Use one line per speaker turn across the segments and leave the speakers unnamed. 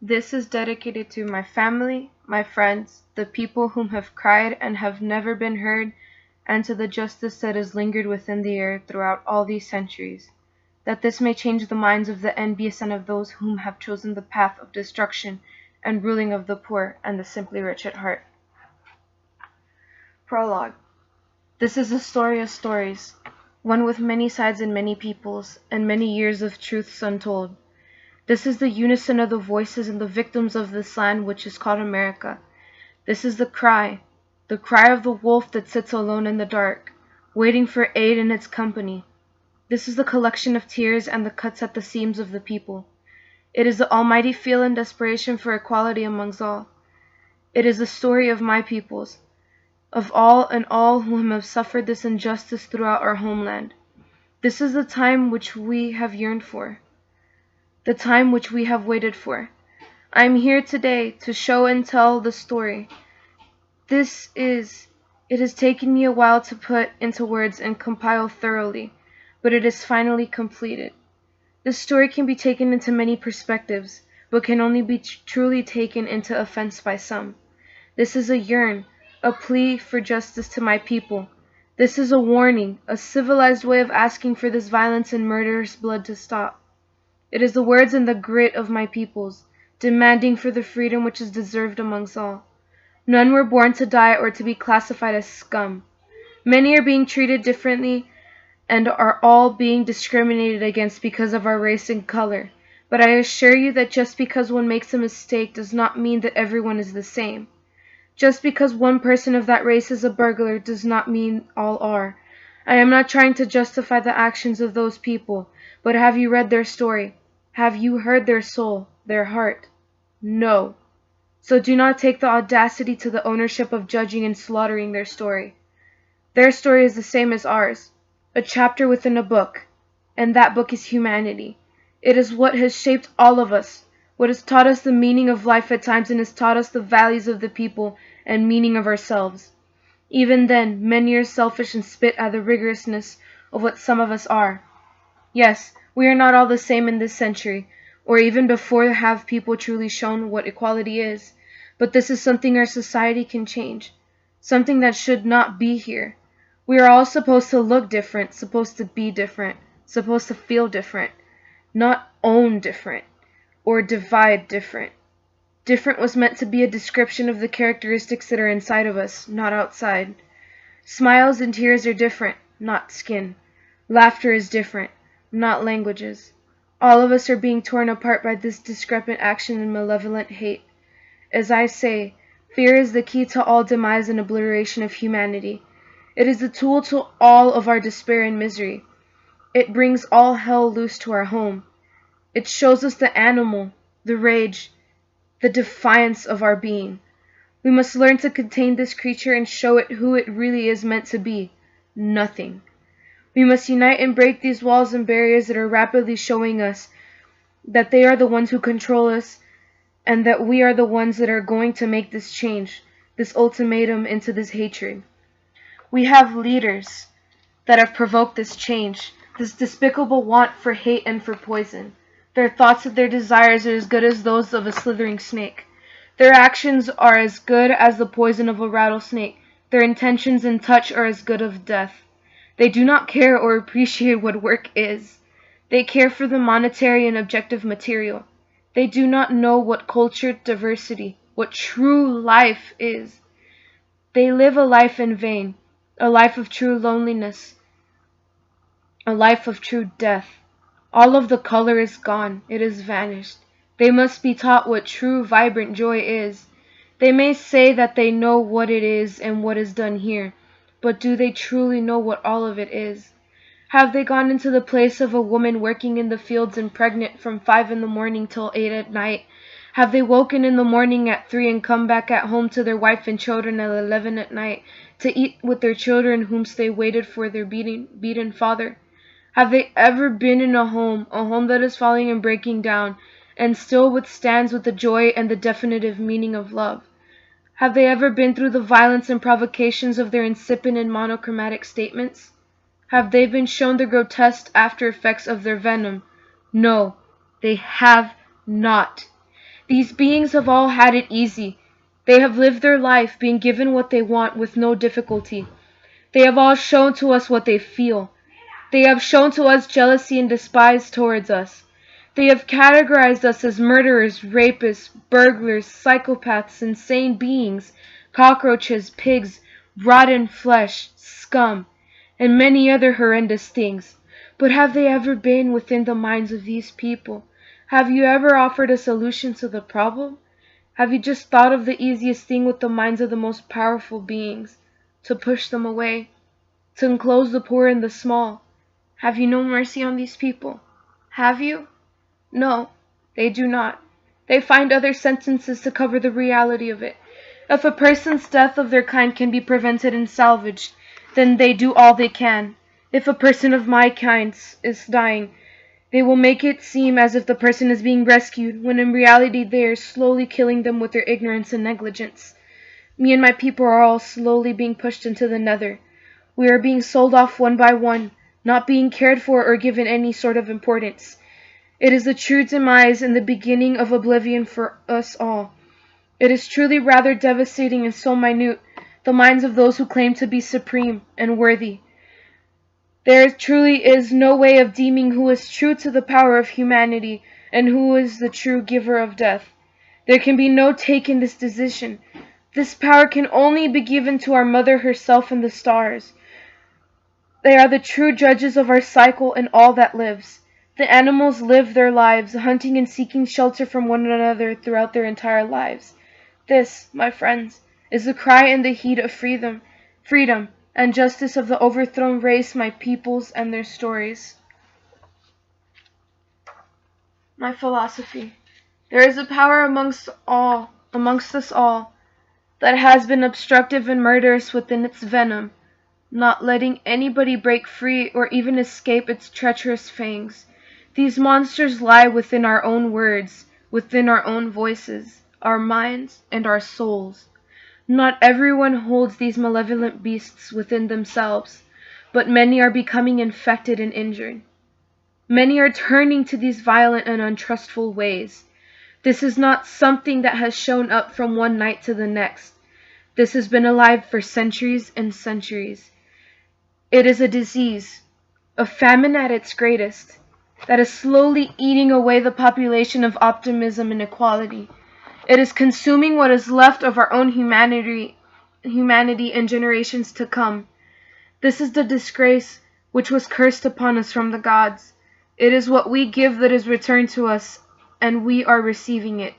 This is dedicated to my family, my friends, the people whom have cried and have never been heard, and to the justice that has lingered within the air throughout all these centuries, that this may change the minds of the envious and of those whom have chosen the path of destruction and ruling of the poor and the simply rich at heart. Prologue. This is a story of stories, one with many sides and many peoples, and many years of truths untold. This is the unison of the voices and the victims of this land which is called America. This is the cry of the wolf that sits alone in the dark, waiting for aid in its company. This is the collection of tears and the cuts at the seams of the people. It is the almighty feel and desperation for equality amongst all. It is the story of my peoples, of all and all whom have suffered this injustice throughout our homeland. This is the time which we have yearned for, the time which we have waited for. I am here today to show and tell the story. It has taken me a while to put into words and compile thoroughly, but it is finally completed. This story can be taken into many perspectives, but can only be truly taken into offense by some. This is a plea for justice to my people. This is a warning, a civilized way of asking for this violence and murderous blood to stop. It is the words and the grit of my peoples, demanding for the freedom which is deserved amongst all. None were born to die or to be classified as scum. Many are being treated differently and are all being discriminated against because of our race and color. But I assure you that just because one makes a mistake does not mean that everyone is the same. Just because one person of that race is a burglar does not mean all are. I am not trying to justify the actions of those people, but have you read their story? Have you heard their soul, their heart? No. So do not take the audacity to the ownership of judging and slaughtering their story. Their story is the same as ours, a chapter within a book, and that book is humanity. It is what has shaped all of us, what has taught us the meaning of life at times and has taught us the values of the people and meaning of ourselves. Even then, many are selfish and spit at the rigorousness of what some of us are. Yes, we are not all the same in this century, or even before have people truly shown what equality is, but this is something our society can change, something that should not be here. We are all supposed to look different, supposed to be different, supposed to feel different, not own different, or divide different. Different was meant to be a description of the characteristics that are inside of us, not outside. Smiles and tears are different, not skin. Laughter is different, not languages. All of us are being torn apart by this discrepant action and malevolent hate. As I say, fear is the key to all demise and obliteration of humanity. It is the tool to all of our despair and misery. It brings all hell loose to our home. It shows us the animal, the rage, the defiance of our being. We must learn to contain this creature and show it who it really is meant to be, nothing. We must unite and break these walls and barriers that are rapidly showing us that they are the ones who control us and that we are the ones that are going to make this change, this ultimatum into this hatred. We have leaders that have provoked this change, this despicable want for hate and for poison. Their thoughts and their desires are as good as those of a slithering snake. Their actions are as good as the poison of a rattlesnake. Their intentions and touch are as good as death. They do not care or appreciate what work is. They care for the monetary and objective material. They do not know what cultured diversity, what true life is. They live a life in vain, a life of true loneliness, a life of true death. All of the color is gone, it is vanished. They must be taught what true vibrant joy is. They may say that they know what it is and what is done here, but do they truly know what all of it is? Have they gone into the place of a woman working in the fields and pregnant from 5 in the morning till 8 at night? Have they woken in the morning at 3 and come back at home to their wife and children at 11 at night to eat with their children whom they waited for their beaten father? Have they ever been in a home that is falling and breaking down, and still withstands with the joy and the definitive meaning of love? Have they ever been through the violence and provocations of their insipid and monochromatic statements? Have they been shown the grotesque after effects of their venom? No, they have not. These beings have all had it easy. They have lived their life being given what they want with no difficulty. They have all shown to us what they feel. They have shown to us jealousy and despise towards us. They have categorized us as murderers, rapists, burglars, psychopaths, insane beings, cockroaches, pigs, rotten flesh, scum, and many other horrendous things. But have they ever been within the minds of these people? Have you ever offered a solution to the problem? Have you just thought of the easiest thing with the minds of the most powerful beings? To push them away, to enclose the poor and the small. Have you no mercy on these people? Have you? No, they do not. They find other sentences to cover the reality of it. If a person's death of their kind can be prevented and salvaged, then they do all they can. If a person of my kind is dying, they will make it seem as if the person is being rescued, when in reality they are slowly killing them with their ignorance and negligence. Me and my people are all slowly being pushed into the nether. We are being sold off one by one, not being cared for or given any sort of importance. It is the true demise and the beginning of oblivion for us all. It is truly rather devastating and so minute, the minds of those who claim to be supreme and worthy. There truly is no way of deeming who is true to the power of humanity and who is the true giver of death. There can be no take in this decision. This power can only be given to our mother herself and the stars. They are the true judges of our cycle and all that lives. The animals live their lives, hunting and seeking shelter from one another throughout their entire lives. This, my friends, is the cry and the heat of freedom and justice of the overthrown race, my peoples and their stories. My philosophy. There is a power amongst us all, that has been obstructive and murderous within its venom, not letting anybody break free or even escape its treacherous fangs. These monsters lie within our own words, within our own voices, our minds, and our souls. Not everyone holds these malevolent beasts within themselves, but many are becoming infected and injured. Many are turning to these violent and untrustful ways. This is not something that has shown up from one night to the next. This has been alive for centuries and centuries. It is a disease, a famine at its greatest, that is slowly eating away the population of optimism and equality. It is consuming what is left of our own humanity in generations to come. This is the disgrace which was cursed upon us from the gods. It is what we give that is returned to us, and we are receiving it.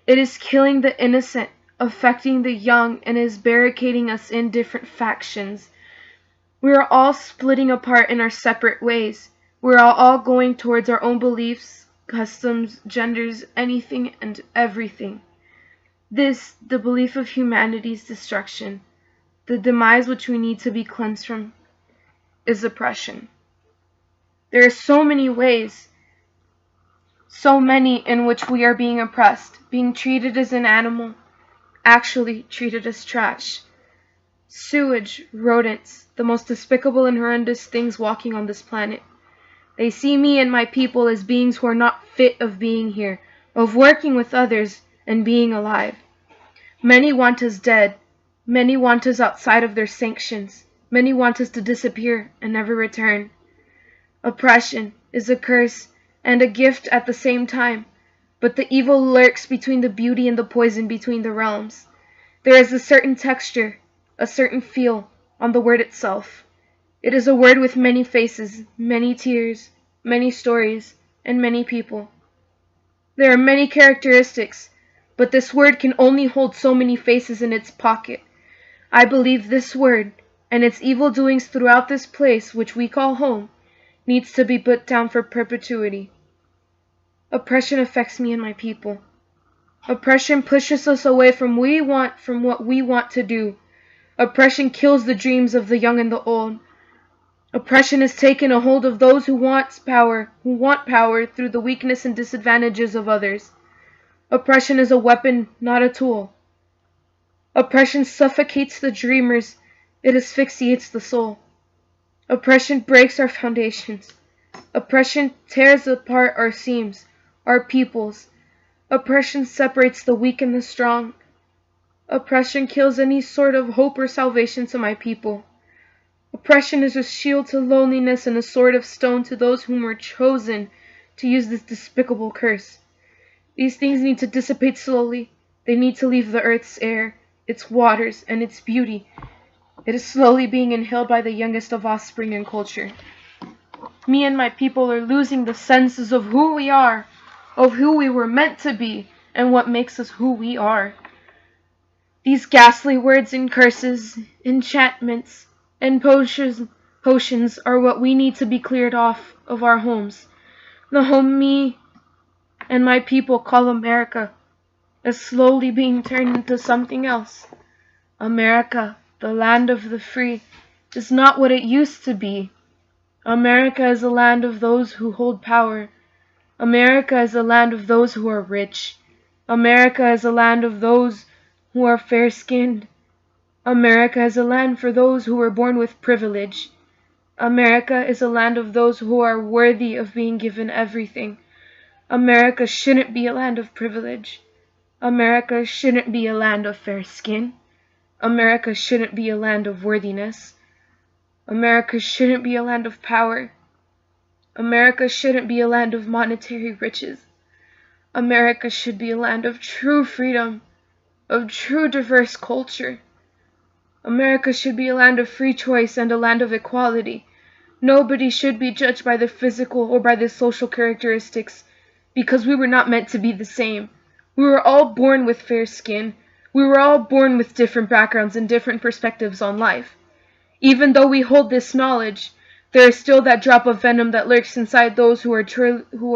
It is killing the innocent, affecting the young, and is barricading us in different factions. We are all splitting apart in our separate ways. We are all going towards our own beliefs, customs, genders, anything and everything. This, the belief of humanity's destruction, the demise which we need to be cleansed from, is oppression. There are so many ways, so many in which we are being oppressed, being treated as an animal, actually treated as trash. Sewage, rodents, the most despicable and horrendous things walking on this planet. They see me and my people as beings who are not fit of being here, of working with others, and being alive. Many want us dead. Many want us outside of their sanctions. Many want us to disappear and never return. Oppression is a curse and a gift at the same time, but the evil lurks between the beauty and the poison between the realms. There is a certain texture, a certain feel, on the word itself. It is a word with many faces, many tears, many stories, and many people. There are many characteristics, but this word can only hold so many faces in its pocket. I believe this word, and its evil doings throughout this place which we call home, needs to be put down for perpetuity. Oppression affects me and my people. Oppression pushes us away from what we want to do. Oppression kills the dreams of the young and the old. Oppression has taken a hold of those who want power through the weakness and disadvantages of others. Oppression is a weapon, not a tool. Oppression suffocates the dreamers. It asphyxiates the soul. Oppression breaks our foundations. Oppression tears apart our seams, our peoples. Oppression separates the weak and the strong. Oppression kills any sort of hope or salvation to my people. Oppression is a shield to loneliness and a sword of stone to those whom were chosen to use this despicable curse. These things need to dissipate slowly. They need to leave the earth's air, its waters, and its beauty. It is slowly being inhaled by the youngest of offspring and culture. Me and my people are losing the senses of who we are, of who we were meant to be, and what makes us who we are. These ghastly words and curses, enchantments, and potions are what we need to be cleared off of our homes. The home me and my people call America is slowly being turned into something else. America, the land of the free, is not what it used to be. America is a land of those who hold power. America is a land of those who are rich. America is a land of those who are fair-skinned. America is a land for those who were born with privilege. America is a land of those who are worthy of being given everything. America shouldn't be a land of privilege. America shouldn't be a land of fair skin. America shouldn't be a land of worthiness. America shouldn't be a land of power. America shouldn't be a land of monetary riches. America should be a land of true freedom, of true diverse culture. America should be a land of free choice and a land of equality. Nobody should be judged by their physical or by their social characteristics, because we were not meant to be the same. We were all born with fair skin. We were all born with different backgrounds and different perspectives on life. Even though we hold this knowledge, there is still that drop of venom that lurks inside those who are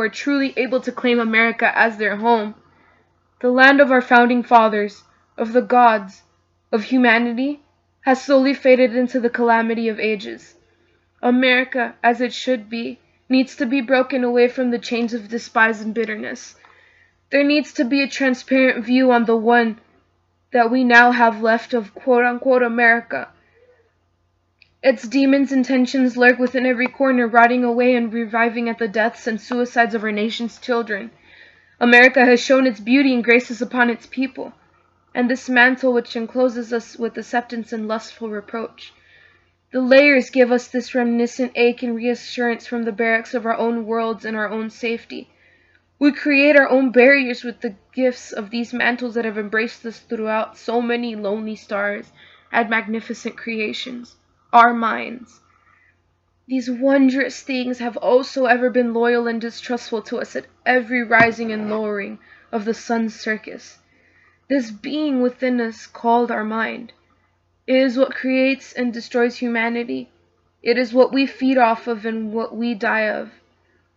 truly able to claim America as their home. The land of our founding fathers, of the gods, of humanity, has slowly faded into the calamity of ages. America, as it should be, needs to be broken away from the chains of despise and bitterness. There needs to be a transparent view on the one that we now have left of quote-unquote America. Its demons' intentions lurk within every corner, rotting away and reviving at the deaths and suicides of our nation's children. America has shown its beauty and graces upon its people, and this mantle which encloses us with acceptance and lustful reproach. The layers give us this reminiscent ache and reassurance from the barracks of our own worlds and our own safety. We create our own barriers with the gifts of these mantles that have embraced us throughout so many lonely stars and magnificent creations, our minds. These wondrous things have also ever been loyal and distrustful to us at every rising and lowering of the sun's circus. This being within us called our mind. It is what creates and destroys humanity. It is what we feed off of and what we die of.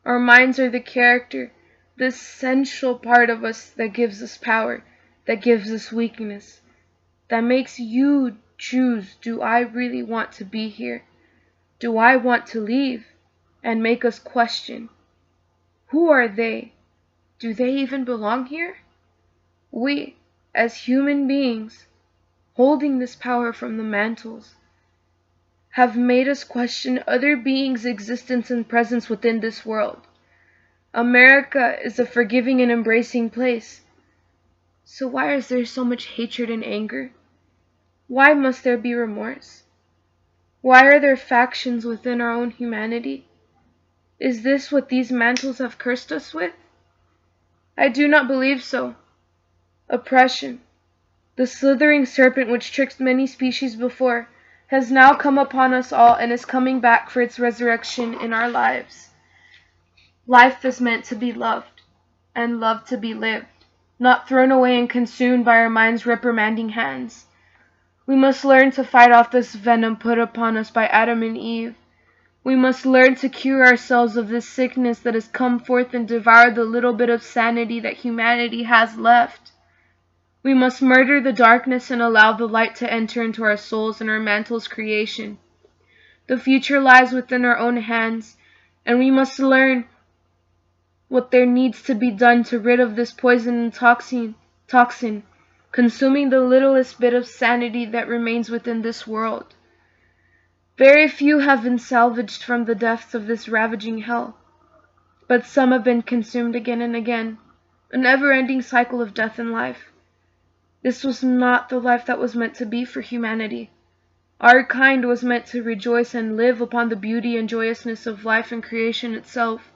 Our minds are the character, the essential part of us that gives us power, that gives us weakness, that makes you choose, do I really want to be here? Do I want to leave? And make us question, who are they? Do they even belong here? We, as human beings, holding this power from the mantles, have made us question other beings' existence and presence within this world. America is a forgiving and embracing place. So why is there so much hatred and anger? Why must there be remorse? Why are there factions within our own humanity? Is this what these mantles have cursed us with? I do not believe so. Oppression, the slithering serpent which tricked many species before, has now come upon us all and is coming back for its resurrection in our lives. Life is meant to be loved, and love to be lived, not thrown away and consumed by our minds' reprimanding hands. We must learn to fight off this venom put upon us by Adam and Eve. We must learn to cure ourselves of this sickness that has come forth and devoured the little bit of sanity that humanity has left. We must murder the darkness and allow the light to enter into our souls and our mantle's creation. The future lies within our own hands, and we must learn what there needs to be done to rid of this poison and toxin, consuming the littlest bit of sanity that remains within this world. Very few have been salvaged from the depths of this ravaging hell, but some have been consumed again and again. a never-ending cycle of death and life. This was not the life that was meant to be for humanity. Our kind was meant to rejoice and live upon the beauty and joyousness of life and creation itself.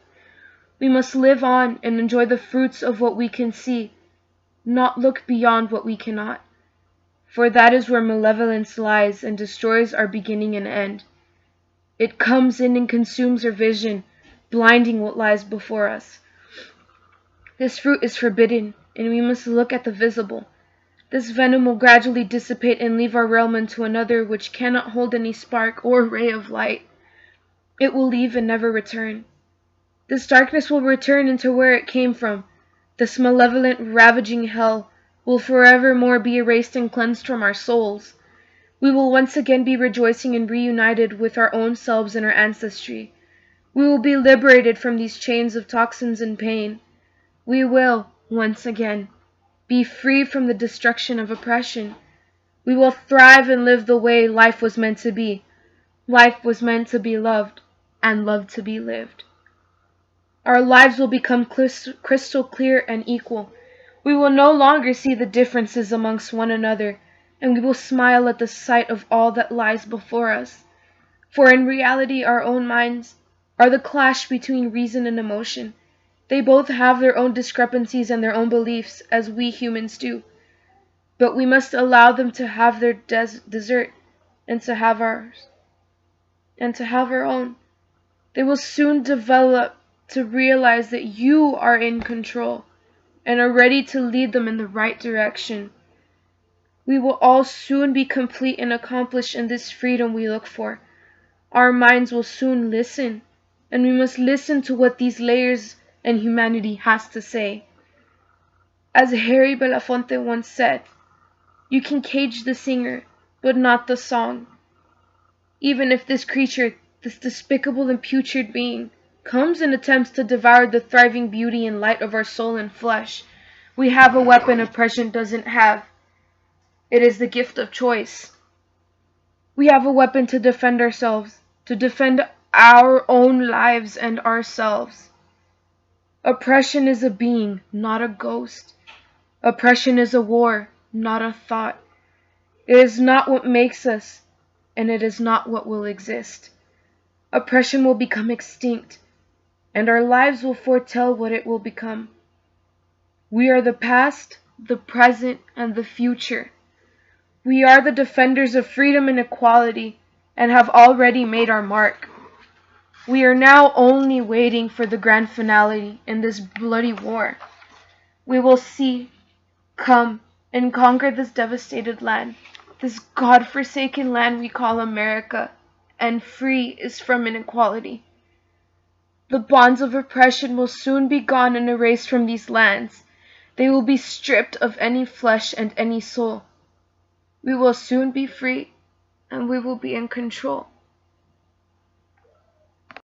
We must live on and enjoy the fruits of what we can see, not look beyond what we cannot. For that is where malevolence lies and destroys our beginning and end. It comes in and consumes our vision, blinding what lies before us. This fruit is forbidden, and we must look at the visible. This venom will gradually dissipate and leave our realm into another which cannot hold any spark or ray of light. It will leave and never return. This darkness will return into where it came from. This malevolent, ravaging hell will forevermore be erased and cleansed from our souls. We will once again be rejoicing and reunited with our own selves and our ancestry. We will be liberated from these chains of toxins and pain. We will, once again, be free from the destruction of oppression. We will thrive and live the way life was meant to be. Life was meant to be loved, and love to be lived. Our lives will become crystal clear and equal. We will no longer see the differences amongst one another, and we will smile at the sight of all that lies before us. For in reality, our own minds are the clash between reason and emotion. They both have their own discrepancies and their own beliefs, as we humans do. But we must allow them to have their dessert and to have ours, and to have our own. They will soon develop to realize that you are in control and are ready to lead them in the right direction. We will all soon be complete and accomplished in this freedom we look for. Our minds will soon listen, and we must listen to what these layers and humanity has to say. As Harry Belafonte once said, you can cage the singer, but not the song. Even if this creature, this despicable and putrid being, comes and attempts to devour the thriving beauty and light of our soul and flesh, we have a weapon oppression doesn't have. It is the gift of choice. We have a weapon to defend ourselves, to defend our own lives and ourselves. Oppression is a being, not a ghost. Oppression is a war, not a thought. It is not what makes us, and it is not what will exist. Oppression will become extinct, and our lives will foretell what it will become. We are the past, the present, and the future. We are the defenders of freedom and equality, and have already made our mark. We are now only waiting for the grand finale in this bloody war. We will see, come, and conquer this devastated land, this God-forsaken land we call America, and free is from inequality. The bonds of oppression will soon be gone and erased from these lands. They will be stripped of any flesh and any soul. We will soon be free, and we will be in control.